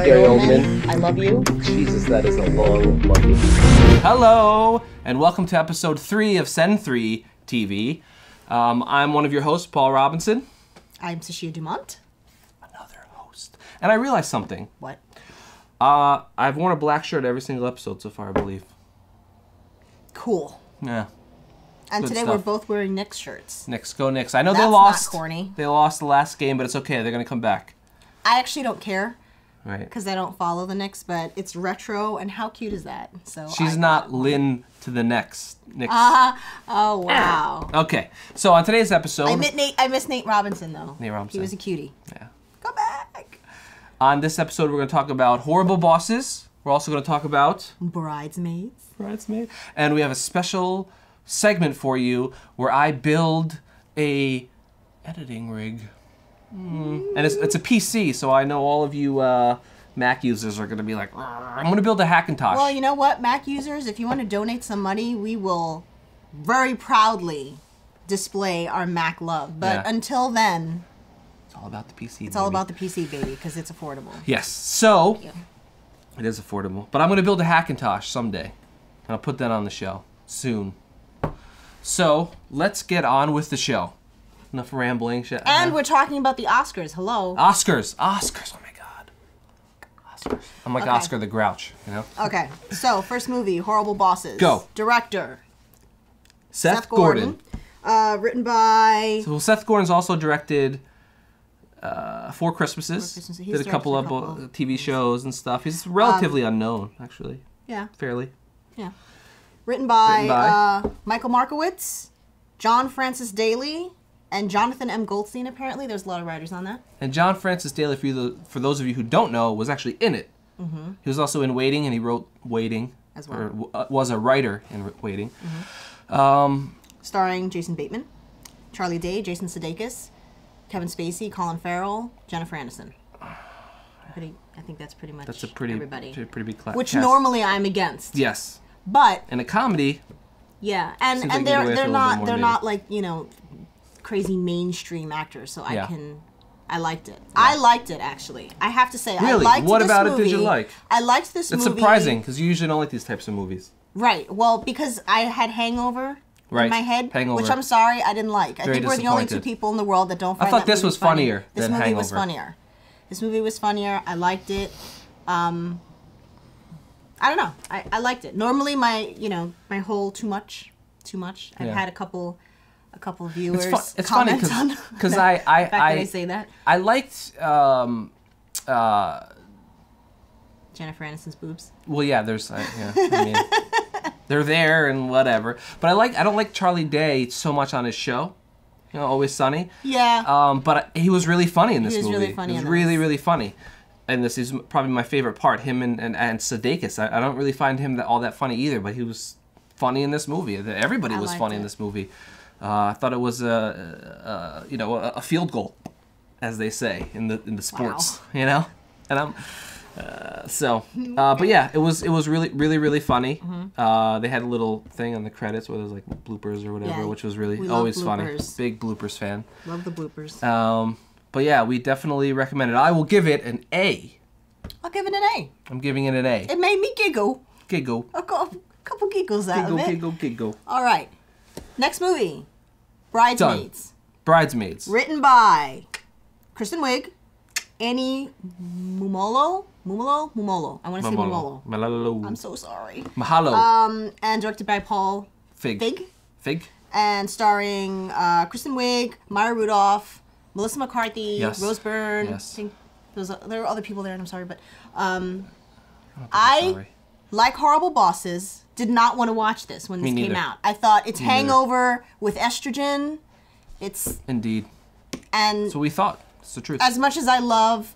Gary Oldman. I love you. Jesus, that is a long monkey. Hello, and welcome to episode 3 of Sen3TV. I'm one of your hosts, Paul Robinson. I'm Sashia Dumont. Another host. And I realized something. What? I've worn a black shirt every single episode so far, I believe. Cool. Yeah. And Good today stuff. we're both wearing Knicks shirts. Knicks, go Knicks. I know That's they lost. not corny. They lost the last game, but it's okay. They're going to come back. I actually don't care. Right. Because I don't follow the Knicks, but it's retro, and how cute is that? So She's not Lynn to the Knicks. Oh, wow. Okay, so on today's episode... I miss Nate Robinson, though. Nate Robinson. He was a cutie. Yeah. Go back. On this episode, we're going to talk about horrible bosses. We're also going to talk about... Bridesmaids. Bridesmaids. And we have a special segment for you where I build a editing rig. And it's a PC, so I know all of you Mac users are going to be like, I'm going to build a Hackintosh. Well, you know what, Mac users, if you want to donate some money, we will very proudly display our Mac love. But until then... It's all about the PC, It's all about the PC, baby, because it's affordable. Yes, so it is affordable. But I'm going to build a Hackintosh someday. And I'll put that on the show soon. So let's get on with the show. Enough rambling shit. And we're talking about the Oscars. Hello. Oscars. Oscars. Oh my God. Oscars. I'm like Oscar the Grouch, you know? Okay. So, first movie, Horrible Bosses. Go. Director. Seth Gordon. Written by... So Seth Gordon's also directed Four Christmases. He's Did a couple of TV shows and stuff. He's relatively unknown, actually. Yeah. Fairly. Yeah. Written by Michael Markowitz, John Francis Daly, and Jonathan M. Goldstein, apparently. There's a lot of writers on that. And John Francis Daly, for those of you who don't know, was actually in it. Mm-hmm. He was also in Waiting, and he wrote Waiting. As well. Or was a writer in Waiting. Mm-hmm. Starring Jason Bateman, Charlie Day, Jason Sudeikis, Kevin Spacey, Colin Farrell, Jennifer Aniston. I think that's pretty much everybody. Pretty big class. Which normally I'm against. Yes. But... In a comedy... Yeah, and like they're not like, you know, crazy mainstream actors, so I liked it. Yeah. I liked it, actually. I have to say, really? I liked what this about movie. It did you like? I liked this movie. It's surprising, because you usually don't like these types of movies. Right. Well, because I had Hangover in my head, which I'm sorry, I didn't like. I think we're the only two people in the world that don't find that movie funny. I thought this was funnier than Hangover. This movie was funnier. This movie was funnier. I liked it. I don't know. I liked it. Normally, my whole too much. I've had a couple of viewers it's comment funny because I say that. I liked Jennifer Aniston's boobs. Well, yeah, there's I mean, they're there and whatever. But I don't like Charlie Day so much on his show. You know, Always Sunny. Yeah. But he was really funny in this movie. He was really funny. He was really funny. And this is probably my favorite part. Him and Sudeikis. I don't really find him all that funny either, but he was funny in this movie. Everybody was funny in this movie. I thought it was a field goal, as they say in the sports. Wow. You know, and I'm but yeah, it was really funny. Mm-hmm. They had a little thing on the credits where there was like bloopers or whatever, which was really always funny. Big bloopers fan. Love the bloopers. But yeah, we definitely recommend it. I will give it an A. I'll give it an A. I'm giving it an A. It made me giggle. Giggle. A couple giggles out of it. Giggle. All right. Next movie. Bridesmaids. Done. Bridesmaids. Written by Kristen Wiig, Annie Mumolo. I want to say Mumolo. Malalo. I'm so sorry. Mahalo. And directed by Paul Fig. And starring Kristen Wiig, Maya Rudolph, Melissa McCarthy, Rose Byrne. Yes. I think there were other people there, and I'm sorry, but I like Horrible Bosses, did not want to watch this when this came out. I thought it's Hangover with estrogen. It's indeed. And that's what we thought. It's the truth. As much as I love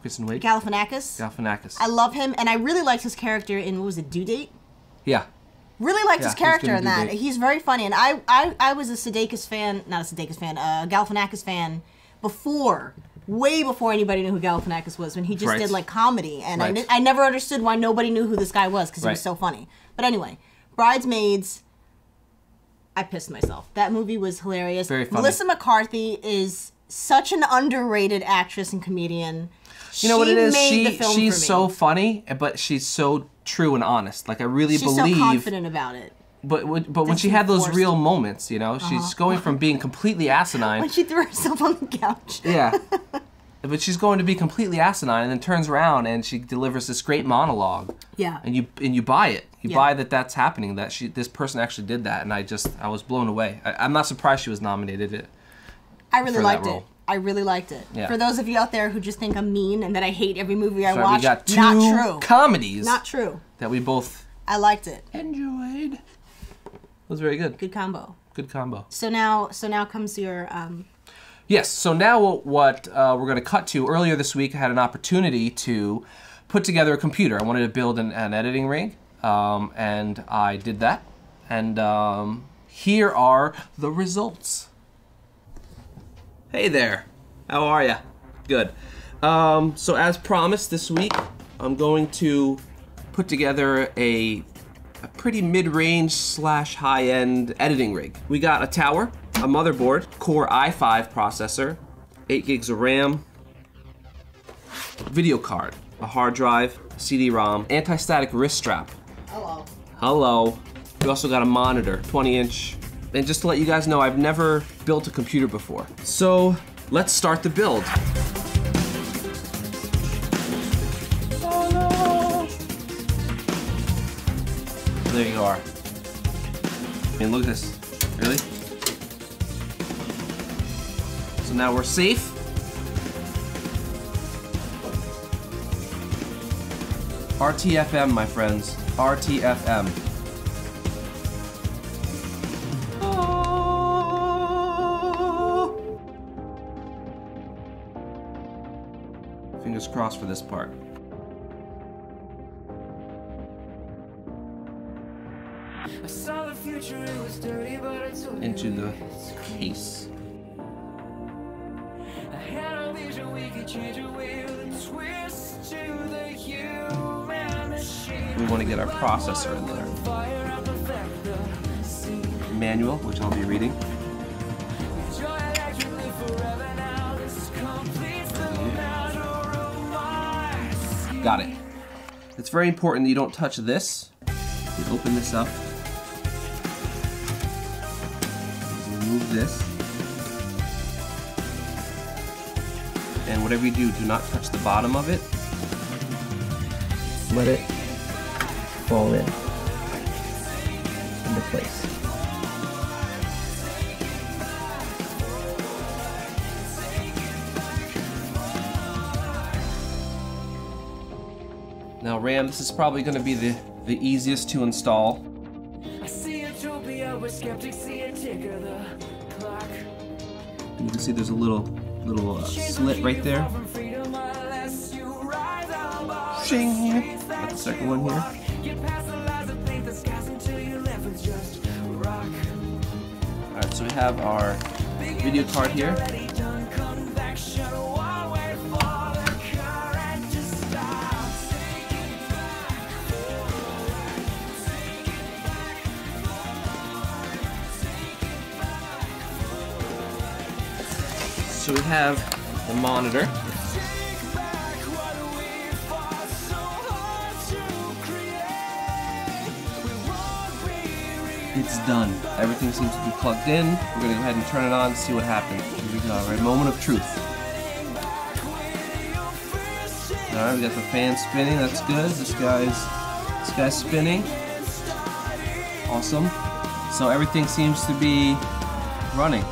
Kristen Wiig. Galifianakis. I love him, and I really liked his character in, what was it, Due Date? Yeah. Really liked his character in that. He's very funny, and I was a Galifianakis fan before, way before anybody knew who Galifianakis was, when he just did like comedy, and I never understood why nobody knew who this guy was, because he was so funny. But anyway, Bridesmaids, I pissed myself. That movie was hilarious. Very funny. Melissa McCarthy is such an underrated actress and comedian. You know what it is? She's so funny, but she's so true and honest. Like I really believe. She's so confident about it. But when she had those real moments, you know, she's going from being completely asinine. When she threw herself on the couch. Yeah. But she's going to be completely asinine, and then turns around and she delivers this great monologue. Yeah. And you buy it. You buy that that's happening. That this person actually did that, and I was blown away. I'm not surprised she was nominated. I really liked it. I really liked it. Yeah. For those of you out there who just think I'm mean and that I hate every movie I watch, we got two not true. comedies. Not true. That we both. I liked it. Enjoyed. It was very good. Good combo. Good combo. So now comes your. Yes. So now what we're going to cut to. Earlier this week, I had an opportunity to put together a computer. I wanted to build an editing rig, and I did that. And here are the results. Hey there. How are ya? Good. So as promised this week, I'm going to put together a pretty mid-range / high-end editing rig. We got a tower, a motherboard, Core i5 processor, 8 gigs of RAM, video card, a hard drive, CD-ROM, anti-static wrist strap. Hello. Hello. We also got a monitor, 20-inch. And just to let you guys know, I've never built a computer before. So let's start the build. Oh no! There you are. I mean, look at this. Really? So now we're safe. RTFM, my friends. RTFM. Fingers crossed for this part. Into the case. We want to get our processor in there. Manual, which I'll be reading. Got it. It's very important that you don't touch this. You open this up. Remove this. And whatever you do not touch the bottom of it. Let it fall into place. Now RAM, this is probably going to be the easiest to install. And you can see there's a little slit right there. Shing! Got the second one here. Alright, so we have our video card here. So we have the monitor. It's done. Everything seems to be plugged in. We're gonna go ahead and turn it on and see what happens. Here we go, right? Moment of truth. Alright, we got the fan spinning, that's good. This guy's spinning. Awesome. So everything seems to be running.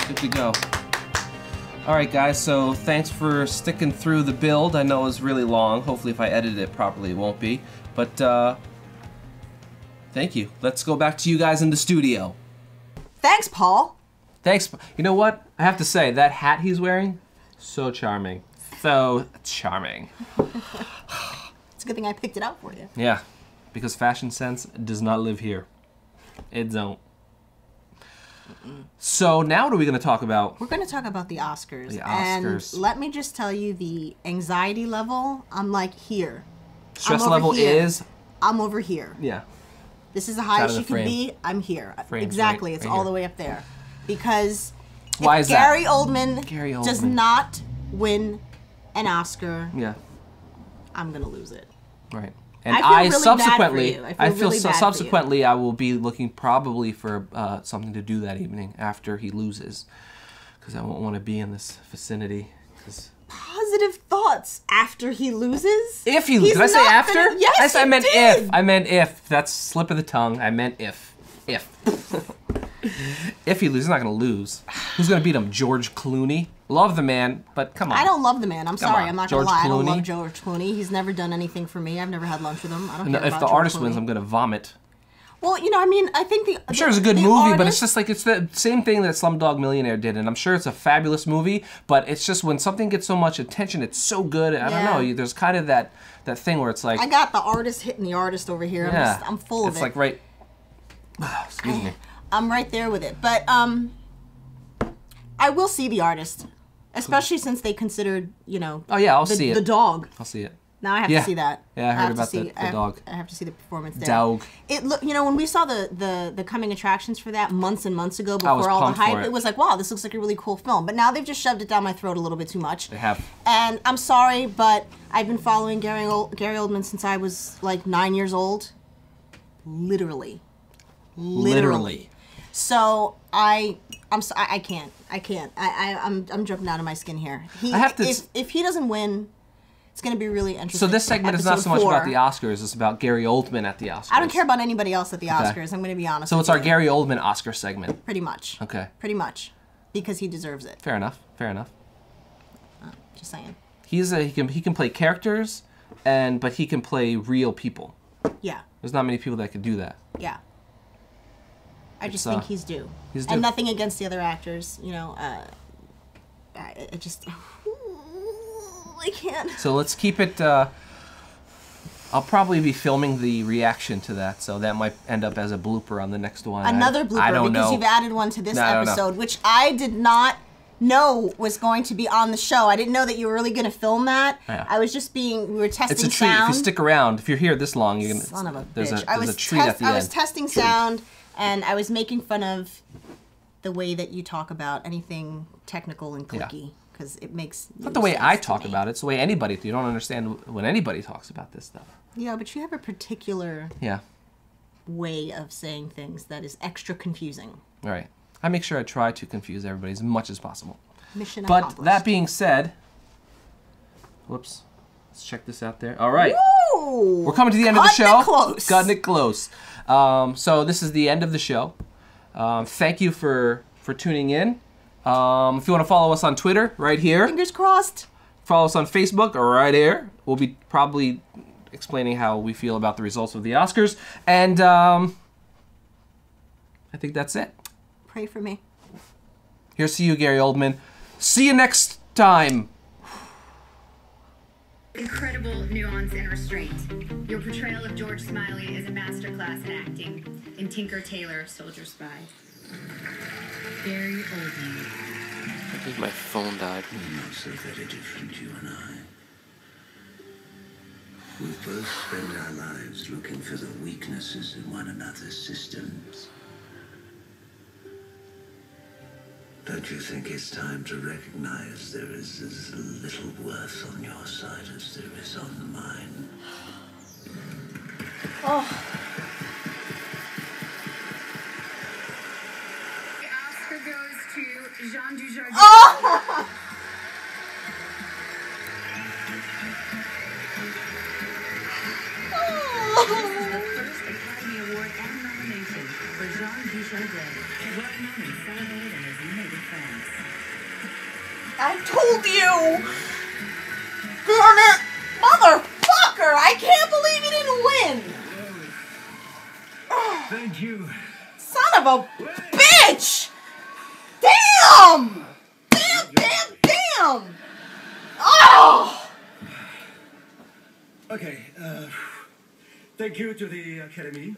Good to go. Alright guys, so thanks for sticking through the build. I know it was really long. Hopefully if I edit it properly it won't be. But thank you. Let's go back to you guys in the studio. Thanks, Paul. Thanks. You know what? I have to say, that hat he's wearing, so charming. So charming. It's a good thing I picked it out for you. Yeah, because fashion sense does not live here. It don't. So now what are we going to talk about? We're going to talk about the Oscars. The Oscars. And let me just tell you, the anxiety level, I'm like here. Stress level is? I'm over here. Yeah. This is the highest you can be. I'm here. Frames exactly. right it's all here. the way up there. Because Why is Gary that? Oldman, Gary Oldman does not win an Oscar, yeah, I'm gonna lose it. right. And I feel really subsequently, bad for you. I feel really bad for you. subsequently, I will be looking probably for something to do that evening after he loses, because I won't want to be in this vicinity. Positive thoughts after he loses. If he loses, did I say after? Yes, I meant did. if. I meant if. That's slip of the tongue. I meant if. If. If he loses, he's not gonna lose. Who's gonna beat him? George Clooney. Love the man, but come on. I don't love the man. I'm sorry. on. I'm not George gonna lie. I don't Clooney? love George Clooney. He's never done anything for me. I've never had lunch with him. I don't care If about the George artist Clooney. wins, I'm gonna vomit. Well, you know, I mean, I think I'm sure it's a good movie, but it's just like it's the same thing that Slumdog Millionaire did, and I'm sure it's a fabulous movie. But it's just when something gets so much attention, it's so good. I don't know. There's kind of that thing where it's like I got the artist hitting the artist over here. yeah, I'm full of it. It's like right. Excuse me. I'm right there with it, but I will see the artist, especially since they considered, you know. Oh yeah, I'll see it. The dog. I'll see it. Now I have to see that. Yeah, I heard about the dog. I have to see the performance there. Dog. You know, when we saw the coming attractions for that months and months ago before all the hype, it was like, wow, this looks like a really cool film. But now they've just shoved it down my throat a little bit too much. They have. And I'm sorry, but I've been following Gary Oldman since I was like 9 years old. Literally. So I can't. I'm jumping out of my skin here. If he doesn't win, it's going to be really interesting. So this segment is not so much about the Oscars; it's about Gary Oldman at the Oscars. I don't care about anybody else at the Oscars. I'm going to be honest. So it's our Gary Oldman Oscar segment. Pretty much. Okay. Pretty much, because he deserves it. Fair enough. Fair enough. Just saying. He can play characters, but he can play real people. Yeah. There's not many people that could do that. Yeah. I just think he's due. He's due. And nothing against the other actors, you know. It just, I can't. So let's keep it. I'll probably be filming the reaction to that, so that might end up as a blooper on the next one. Another blooper, I don't because know. you've added one to this episode, which I did not know was going to be on the show. I didn't know that you were really going to film that. Yeah. I was just we were testing sound. It's a treat. If you stick around, if you're here this long, you're gonna. Son of a there's bitch. a treat at the end. I was testing sound, and I was making fun of the way that you talk about anything technical and clicky, because it makes not the way I talk about it. It's the way anybody. You don't understand when anybody talks about this stuff. Yeah, but you have a particular way of saying things that is extra confusing. All right. I make sure I try to confuse everybody as much as possible. Mission accomplished. But that being said, whoops, let's check this out there. All right. Woo! We're coming to the end of the show. Close. Cutting it close. So this is the end of the show. Thank you for tuning in. If you want to follow us on Twitter, right here. Fingers crossed. Follow us on Facebook, right here. We'll be probably explaining how we feel about the results of the Oscars. And I think that's it. Pray for me. Here's to you, Gary Oldman. See you next time. Incredible nuance and restraint. Your portrayal of George Smiley is a masterclass in acting. In Tinker Tailor, Soldier Spy. Gary Oldman. I think my phone died. We're not so very different, you and I. We both spend our lives looking for the weaknesses in one another's systems. Don't you think it's time to recognize there is as little worth on your side as there is on mine? The Oscar goes to Jean Dujardin. This is the first Academy Award and nomination for Jean Dujardin, well known and celebrated in his native France. I told you! Damn it! Motherfucker! I can't believe he didn't win! Thank you. Son of a bitch! Damn! Damn! Oh! Okay, thank you to the Academy.